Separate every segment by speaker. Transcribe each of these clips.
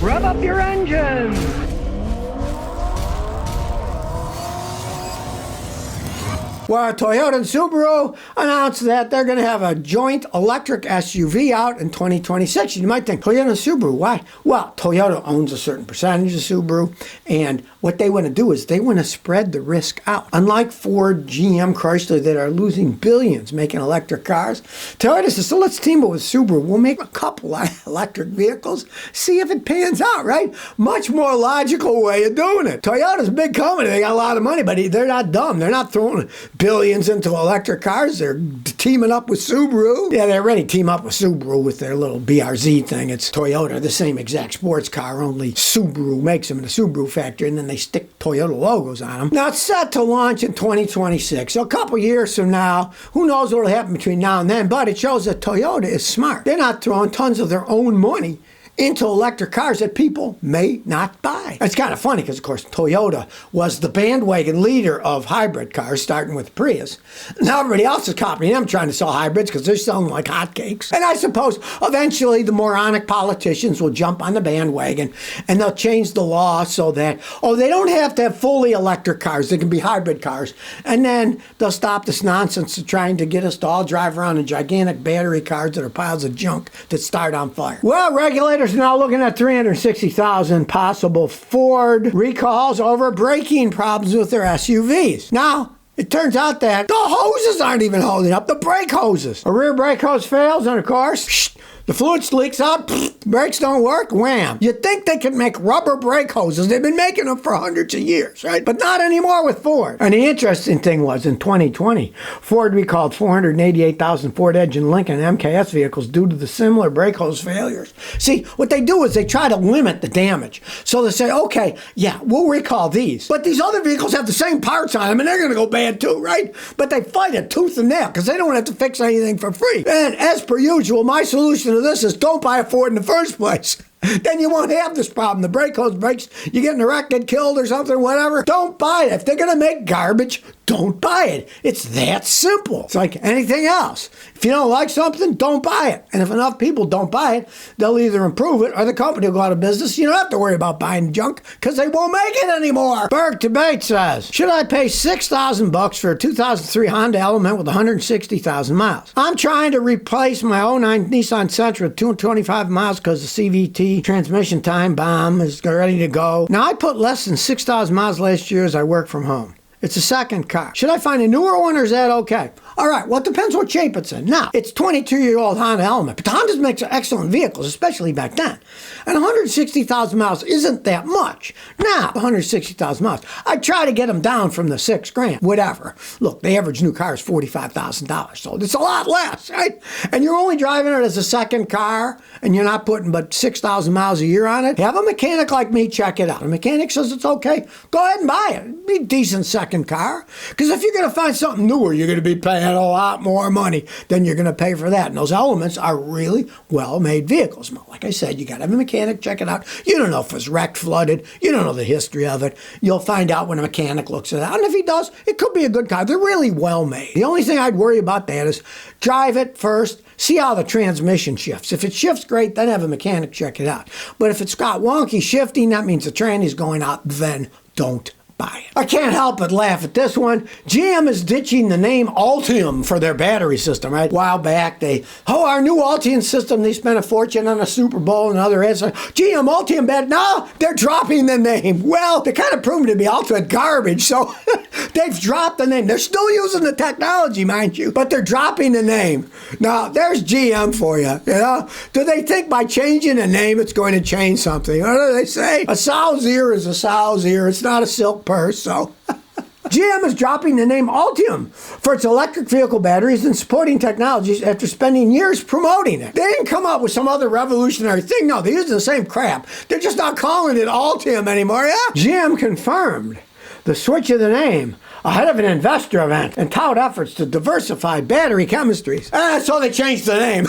Speaker 1: Rev up your engines!
Speaker 2: Well, Toyota and Subaru announced that they're going to have a joint electric SUV out in 2026. You might think, Toyota and Subaru, why? Well, Toyota owns a certain percentage of Subaru, and what they want to do is they want to spread the risk out. Unlike Ford, GM, Chrysler that are losing billions making electric cars, Toyota says, so let's team up with Subaru. We'll make a couple electric vehicles, see if it pans out, right? Much more logical way of doing it. Toyota's a big company. They got a lot of money, but they're not dumb. They're not throwing billions into electric cars. They're teaming up with Subaru. Yeah, they already team up with Subaru with their little BRZ thing. It's Toyota, the same exact sports car, only Subaru makes them in the Subaru factory, and then they stick Toyota logos on them. Now, it's set to launch in 2026. So a couple years from now, who knows what will happen between now and then, but it shows that Toyota is smart. They're not throwing tons of their own money into electric cars that people may not buy. It's kind of funny because, of course, Toyota was the bandwagon leader of hybrid cars, starting with Prius. Now everybody else is copying them, trying to sell hybrids because they're selling like hotcakes. And I suppose eventually the moronic politicians will jump on the bandwagon and they'll change the law so that, they don't have to have fully electric cars. They can be hybrid cars. And then they'll stop this nonsense of trying to get us to all drive around in gigantic battery cars that are piles of junk that start on fire. Well, regulators are now looking at 360,000 possible Ford recalls over braking problems with their SUVs. Now, it turns out that the hoses aren't even holding up, the brake hoses. A rear brake hose fails, and of course, the fluid leaks out, brakes don't work, wham. You'd think they could make rubber brake hoses. They've been making them for hundreds of years, right? But not anymore with Ford. And the interesting thing was, in 2020, Ford recalled 488,000 Ford Edge and Lincoln MKS vehicles due to the similar brake hose failures. See, what they do is they try to limit the damage. So they say, okay, yeah, we'll recall these. But these other vehicles have the same parts on them, and they're going to go bad too, right? But they fight it tooth and nail because they don't have to fix anything for free. And as per usual, my solution to this is don't buy a Ford in the first place. Then you won't have this problem. The brake hose breaks, you get in a wreck, get killed or something, whatever. Don't buy it. If they're going to make garbage, don't buy it. It's that simple. It's like anything else. If you don't like something, don't buy it. And if enough people don't buy it, they'll either improve it or the company will go out of business. You don't have to worry about buying junk because they won't make it anymore. Berg Debate says, should I pay $6,000 for a 2003 Honda Element with 160,000 miles? I'm trying to replace my '09 Nissan Sentra with 225 miles because the CVT transmission time bomb is ready to go. Now, I put less than 6,000 miles last year as I work from home. It's a second car. Should I find a newer one or is that okay? All right, well, it depends what shape it's in. Now, it's 22-year-old Honda Element, but the Hondas makes excellent vehicles, especially back then. And 160,000 miles isn't that much. Now, 160,000 miles. I try to get them down from the $6,000, whatever. Look, the average new car is $45,000, so it's a lot less, right? And you're only driving it as a second car, and you're not putting but 6,000 miles a year on it. Have a mechanic like me check it out. A mechanic says it's okay, go ahead and buy it. It'd be a decent second car. Because if you're going to find something newer, you're going to be paying a lot more money than you're going to pay for that. And those Elements are really well-made vehicles. Like I said, you got to have a mechanic check it out. You don't know if it's wrecked, flooded. You don't know the history of it. You'll find out when a mechanic looks at it. And if he does, it could be a good car. They're really well-made. The only thing I'd worry about that is drive it first, see how the transmission shifts. If it shifts great, then have a mechanic check it out. But if it's got wonky shifting, that means the tranny's going out, then don't buy it. I can't help but laugh at this one. GM is ditching the name Ultium for their battery system, right? A while back, our new Ultium system, they spent a fortune on a Super Bowl and other ads. GM Ultium bad. No, they're dropping the name. Well, they kind of proved to be ultimate garbage, so they've dropped the name. They're still using the technology, mind you, but they're dropping the name. Now, there's GM for you, you know? Do they think by changing the name it's going to change something? What do they say? A sow's ear is a sow's ear. It's not a silk purse, so GM is dropping the name Ultium for its electric vehicle batteries and supporting technologies after spending years promoting it. They didn't come up with some other revolutionary thing. No, they're using the same crap. They're just not calling it Ultium anymore. Yeah? GM confirmed the switch of the name ahead of an investor event and tout efforts to diversify battery chemistries. So they changed the name.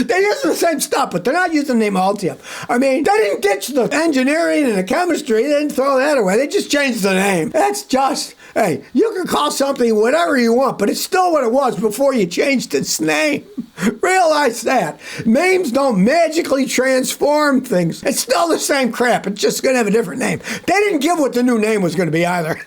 Speaker 2: They're using the same stuff, but they're not using the name Ultium. I mean, they didn't ditch the engineering and the chemistry. They didn't throw that away. They just changed the name. That's just Hey, you can call something whatever you want, but it's still what it was before you changed its name. Realize that. Names don't magically transform things. It's still the same crap. It's just going to have a different name. They didn't give what the new name was going to be either.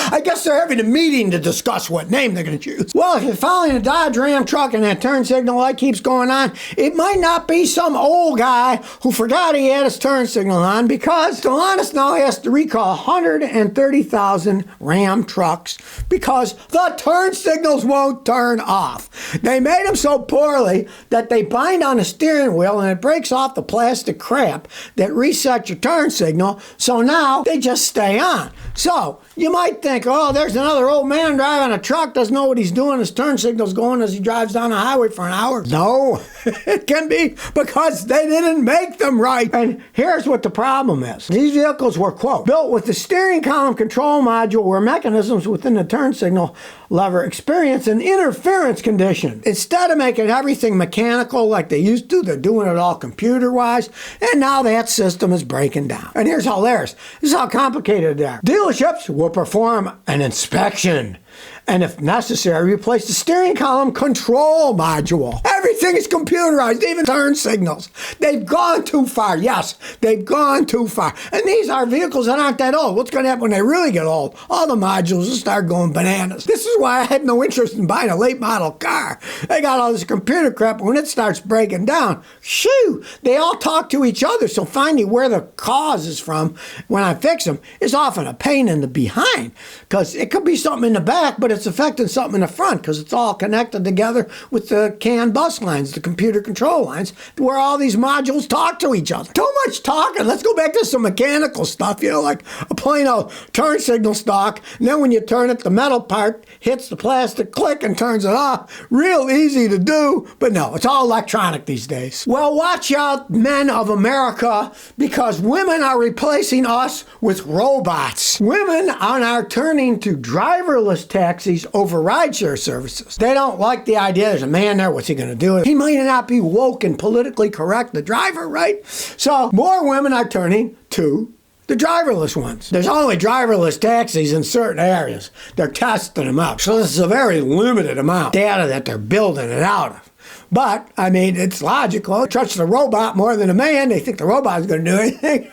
Speaker 2: I guess they're having a meeting to discuss what name they're going to choose. Well, if you're following a Dodge Ram truck and that turn signal light keeps going on, it might not be some old guy who forgot he had his turn signal on, because Stellantis now has to recall 130,000 Ram trucks because the turn signals won't turn off. They made them so poorly that they bind on the steering wheel and it breaks off the plastic crap that resets your turn signal, so now they just stay on. So you might think, oh, there's another old man driving a truck, doesn't know what he's doing, his turn signal's going as he drives down the highway for an hour. No, it can be because they didn't make them right. And here's what the problem is. These vehicles were, quote, built with the steering column control module where mechanisms within the turn signal lever experience an interference condition. Instead of making everything mechanical like they used to, they're doing it all computer-wise, and now that system is breaking down. And here's how hilarious. This is how complicated they are. Dealerships will perform an inspection and, if necessary, replace the steering column control module. Everything is computerized, even turn signals. They've gone too far. Yes, they've gone too far. And these are vehicles that aren't that old. What's going to happen when they really get old? All the modules will start going bananas. This is why I had no interest in buying a late model car. They got all this computer crap. When it starts breaking down, shoo, they all talk to each other. So finding where the cause is from when I fix them is often a pain in the behind, because it could be something in the back, but it's affecting something in the front because it's all connected together with the CAN bus lines, the computer control lines, where all these modules talk to each other. Too much talking. Let's go back to some mechanical stuff, like a plain old turn signal stock. And then when you turn it, the metal part hits the plastic click and turns it off. Real easy to do, but no, it's all electronic these days. Well, watch out, men of America, because women are replacing us with robots. Women are now turning to driverless taxis over rideshare services. They don't like the idea there's a man there, what's he going to do? He might not be woke and politically correct, the driver, right? So more women are turning to the driverless ones. There's only driverless taxis in certain areas. They're testing them out. So this is a very limited amount of data that they're building it out of. But, I mean, it's logical. Trust the robot more than a man. They think the robot's going to do anything.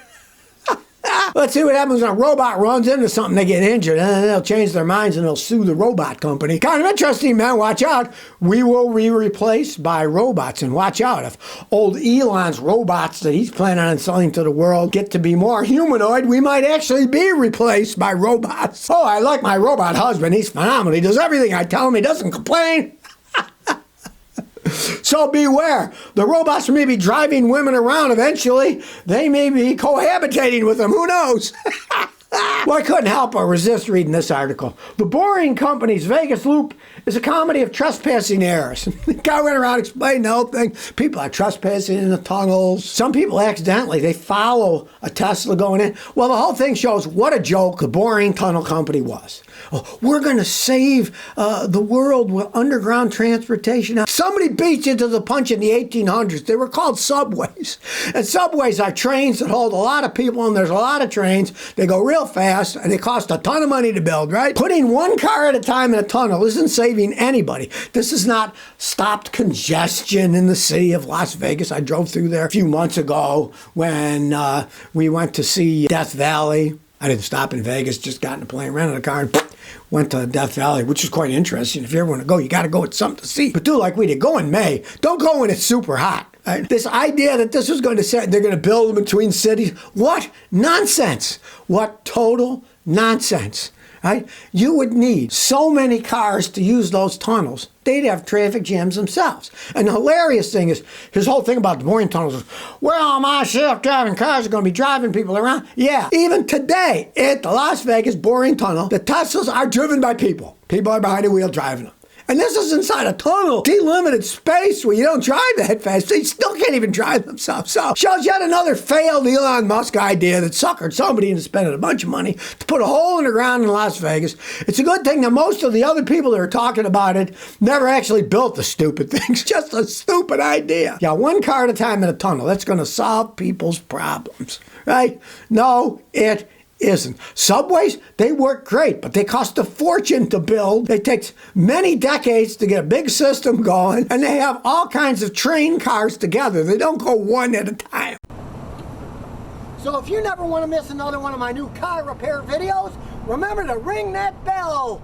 Speaker 2: Let's see what happens when a robot runs into something, they get injured, and then they'll change their minds and they'll sue the robot company. Kind of interesting, man. Watch out. We will be replaced by robots. And watch out, if old Elon's robots that he's planning on selling to the world get to be more humanoid, we might actually be replaced by robots. Oh, I like my robot husband. He's phenomenal. He does everything I tell him. He doesn't complain. So beware. The robots may be driving women around eventually. They may be cohabitating with them. Who knows? Well, I couldn't help but resist reading this article. The Boring Company's Vegas Loop is a comedy of trespassing errors. The guy went around explaining the whole thing. People are trespassing in the tunnels. Some people accidentally, they follow a Tesla going in. Well, the whole thing shows what a joke the Boring Tunnel Company was. Oh, we're going to save the world with underground transportation. Somebody beat you to the punch in the 1800s. They were called subways. And subways are trains that hold a lot of people, and there's a lot of trains. They go real fast, and they cost a ton of money to build, right? Putting one car at a time in a tunnel isn't saving anybody. This has not stopped congestion in the city of Las Vegas. I drove through there a few months ago when we went to see Death Valley. I didn't stop in Vegas, just got in a plane, rented a car, and went to Death Valley, which is quite interesting. If you ever want to go, you got to go with something to see. But do like we did. Go in May. Don't go when it's super hot. Right? This idea that this was going to say they're going to build between cities. What nonsense. What total nonsense. Right? You would need so many cars to use those tunnels. They'd have traffic jams themselves. And the hilarious thing is, his whole thing about the boring tunnels is, well, my self-driving cars are going to be driving people around. Yeah, even today at the Las Vegas boring tunnel, the Teslas are driven by people. People are behind the wheel driving them. And this is inside a tunnel, delimited space where you don't drive that fast. They still can't even drive themselves. So, shows yet another failed Elon Musk idea that suckered somebody into spending a bunch of money to put a hole in the ground in Las Vegas. It's a good thing that most of the other people that are talking about it never actually built the stupid things. Just a stupid idea. Yeah, one car at a time in a tunnel. That's going to solve people's problems, right? No, it isn't. Subways, they work great, but they cost a fortune to build. It takes many decades to get a big system going, and they have all kinds of train cars together. They don't go one at a time. So if you never want to miss another one of my new car repair videos, remember to ring that bell.